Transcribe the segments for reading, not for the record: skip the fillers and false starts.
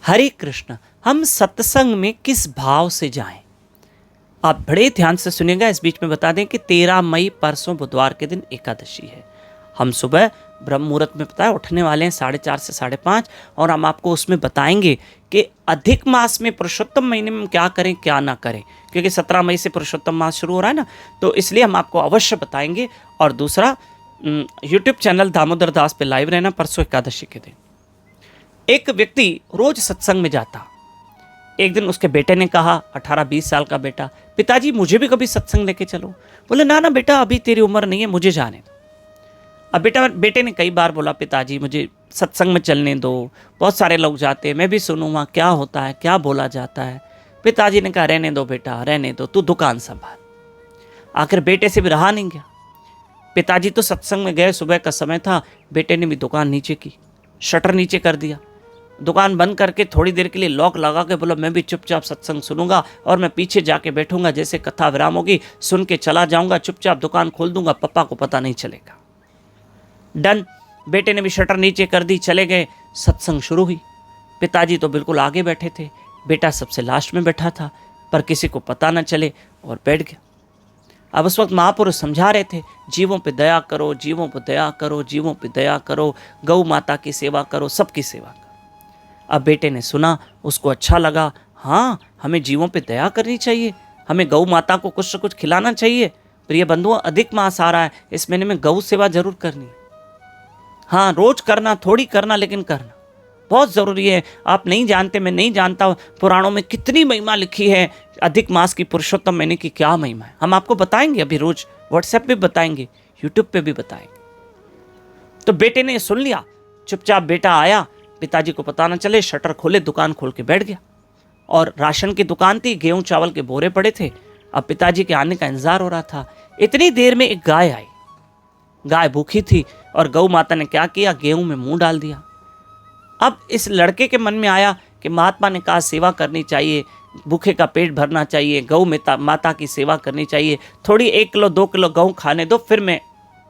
हरे कृष्ण, हम सत्संग में किस भाव से जाएं? आप बड़े ध्यान से सुनिएगा। इस बीच में बता दें कि 13 मई परसों बुधवार के दिन एकादशी है। हम सुबह ब्रह्म मुहूर्त में पता है उठने वाले हैं 4:30 से 5:30, और हम आपको उसमें बताएंगे कि अधिक मास में पुरुषोत्तम महीने में क्या करें क्या ना करें, क्योंकि 17 मई से पुरुषोत्तम मास शुरू हो रहा है ना, तो इसलिए हम आपको अवश्य बताएंगे। और दूसरा, यूट्यूब चैनल दामोदर दास पे लाइव रहना परसों एकादशी के दिन। एक व्यक्ति रोज सत्संग में जाता। एक दिन उसके बेटे ने कहा, 18-20 साल का बेटा, पिताजी मुझे भी कभी सत्संग लेके चलो। बोले ना ना बेटा, अभी तेरी उम्र नहीं है, मुझे जाने दो। अब बेटे ने कई बार बोला, पिताजी मुझे सत्संग में चलने दो, बहुत सारे लोग जाते हैं, मैं भी सुनूँ वहाँ क्या होता है, क्या बोला जाता है। पिताजी ने कहा, रहने दो बेटा, रहने दो, तू दुकान संभाल। आखिर बेटे से भी रहा नहीं गया। पिताजी तो सत्संग में गए, सुबह का समय था, बेटे ने भी दुकान नीचे की, शटर नीचे कर दिया, दुकान बंद करके थोड़ी देर के लिए लॉक लगा के बोला, मैं भी चुपचाप सत्संग सुनूंगा और मैं पीछे जाके बैठूंगा, जैसे कथा विराम होगी सुन के चला जाऊंगा, चुपचाप दुकान खोल दूंगा, पापा को पता नहीं चलेगा। डन। बेटे ने भी शटर नीचे कर दी, चले गए। सत्संग शुरू हुई। पिताजी तो बिल्कुल आगे बैठे थे, बेटा सबसे लास्ट में बैठा था, पर किसी को पता न चले और बैठ गया। अब उस वक्त महापुरुष समझा रहे थे, जीवों पे दया करो, जीवों पे दया करो, जीवों पे दया करो, गौ माता की सेवा करो, सबकी सेवा करो। अब बेटे ने सुना, उसको अच्छा लगा, हाँ हमें जीवों पे दया करनी चाहिए, हमें गौ माता को कुछ न कुछ खिलाना चाहिए। प्रिय बंधुओं, अधिक मास आ रहा है, इस महीने में गौ सेवा जरूर करनी है। हाँ, रोज करना, थोड़ी करना, लेकिन करना बहुत ज़रूरी है। आप नहीं जानते, मैं नहीं जानता पुराणों में कितनी महिमा लिखी है अधिक मास की, पुरुषोत्तम महीने की क्या महिमा है, हम आपको बताएंगे। अभी रोज व्हाट्सएप पे बताएंगे, यूट्यूब पे भी बताएंगे। तो बेटे ने सुन लिया, चुपचाप बेटा आया, पिताजी को पता ना चले, शटर खोले, दुकान खोल के बैठ गया। और राशन की दुकान थी, गेहूं चावल के बोरे पड़े थे। अब पिताजी के आने का इंतजार हो रहा था। इतनी देर में एक गाय आई। गाय भूखी थी और गौ माता ने क्या किया, गेहूं में मुंह डाल दिया। अब इस लड़के के मन में आया कि महात्मा ने कहा सेवा करनी चाहिए, भूखे का पेट भरना चाहिए, गौ माता की सेवा करनी चाहिए, थोड़ी 1 किलो 2 किलो गेहूं खाने दो, फिर मैं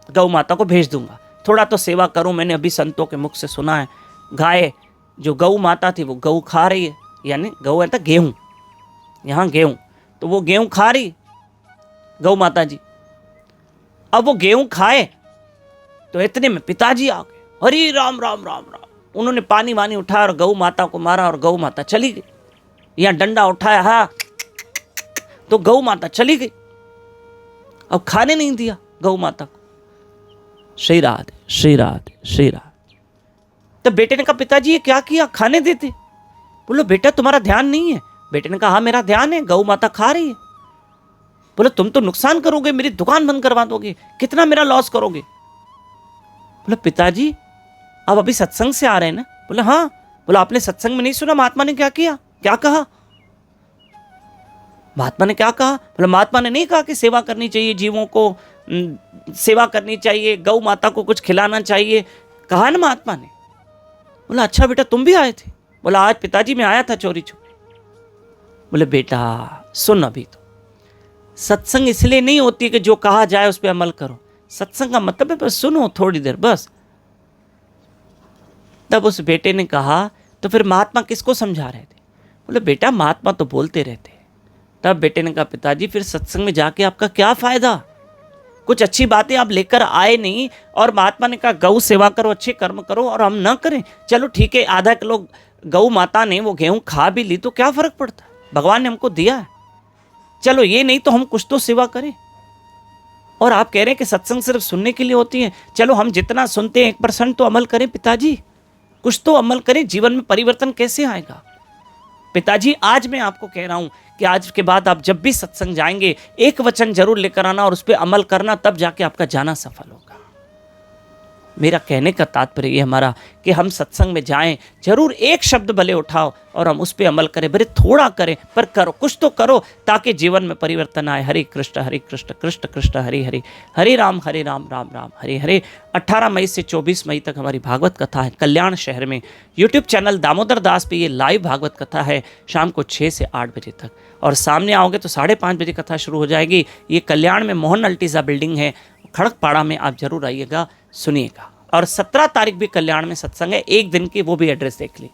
गौ माता को भेज दूंगा, थोड़ा तो सेवा करूं। मैंने अभी संतों के मुख से सुना है, गाय जो गौ माता थी वो गऊ खा रही है, यानी गऊ है तो गेहूं, यहाँ गेहूं, तो वो गेहूं खा रही गौ माता जी। अब वो गेहूं खाए तो इतने में पिताजी आ गए, हरी राम राम राम राम। उन्होंने पानी वानी उठाया और गौ माता को मारा और गौ माता चली गई। यहाँ डंडा उठाया, हाँ, तो गौ माता चली गई। अब खाने नहीं दिया गौ माता को। श्री राधे श्री राधे श्री राधे। तो बेटे ने कहा, पिताजी ये क्या किया, खाने देते। बोलो बेटा तुम्हारा ध्यान नहीं है। बेटे ने कहा, हाँ मेरा ध्यान है, गौ माता खा रही है। बोले तुम तो नुकसान करोगे, मेरी दुकान बंद करवा दोगे, कितना मेरा लॉस करोगे। बोले पिताजी अब अभी सत्संग से आ रहे हैं ना। बोले हाँ। बोला आपने सत्संग में नहीं सुना महात्मा ने क्या किया, क्या कहा। महात्मा ने क्या कहा। बोले महात्मा ने नहीं कहा कि सेवा करनी चाहिए, जीवों को सेवा करनी चाहिए, गौ माता को कुछ खिलाना चाहिए, कहा ना महात्मा ने। बोला अच्छा बेटा तुम भी आए थे। बोला आज पिताजी मैं आया था चोरी छुपे। बोले बेटा सुन, अभी तो सत्संग इसलिए नहीं होती कि जो कहा जाए उस पर अमल करो। सत्संग का मतलब है बस सुनो थोड़ी देर बस। तब उस बेटे ने कहा, तो फिर महात्मा किसको समझा रहे थे। बोले बेटा महात्मा तो बोलते रहते। तब बेटे ने कहा, पिताजी फिर सत्संग में जाके आपका क्या फायदा, कुछ अच्छी बातें आप लेकर आए नहीं। और महात्मा ने कहा गौ सेवा करो, अच्छे कर्म करो, और हम ना करें। चलो ठीक है, आधा किलो गौ माता ने वो गेहूं खा भी ली तो क्या फर्क पड़ता है, भगवान ने हमको दिया है। चलो ये नहीं तो हम कुछ तो सेवा करें। और आप कह रहे हैं कि सत्संग सिर्फ सुनने के लिए होती है। चलो हम जितना सुनते हैं 1% तो अमल करें पिताजी, कुछ तो अमल करें, जीवन में परिवर्तन कैसे आएगा। पिताजी आज मैं आपको कह रहा हूं कि आज के बाद आप जब भी सत्संग जाएंगे एक वचन जरूर लेकर आना और उस पर अमल करना, तब जाके आपका जाना सफल होगा। मेरा कहने का तात्पर्य ये हमारा कि हम सत्संग में जाएं, जरूर एक शब्द भले उठाओ और हम उस पर अमल करें, भले थोड़ा करें पर करो, कुछ तो करो ताकि जीवन में परिवर्तन आए। हरे कृष्ण कृष्ण कृष्ण हरे हरे, हरे राम राम राम हरे हरे। 18 मई से 24 मई तक हमारी भागवत कथा है कल्याण शहर में। यूट्यूब चैनल दामोदर दास पे ये लाइव भागवत कथा है शाम को 6 से 8 बजे तक, और सामने आओगे तो 5:30 बजे कथा शुरू हो जाएगी। ये कल्याण में मोहन अल्टीजा बिल्डिंग है, खड़कपाड़ा में, आप जरूर आइएगा, सुनिएगा। और 17 तारीख भी कल्याण में सत्संग है, एक दिन की, वो भी एड्रेस देख ली।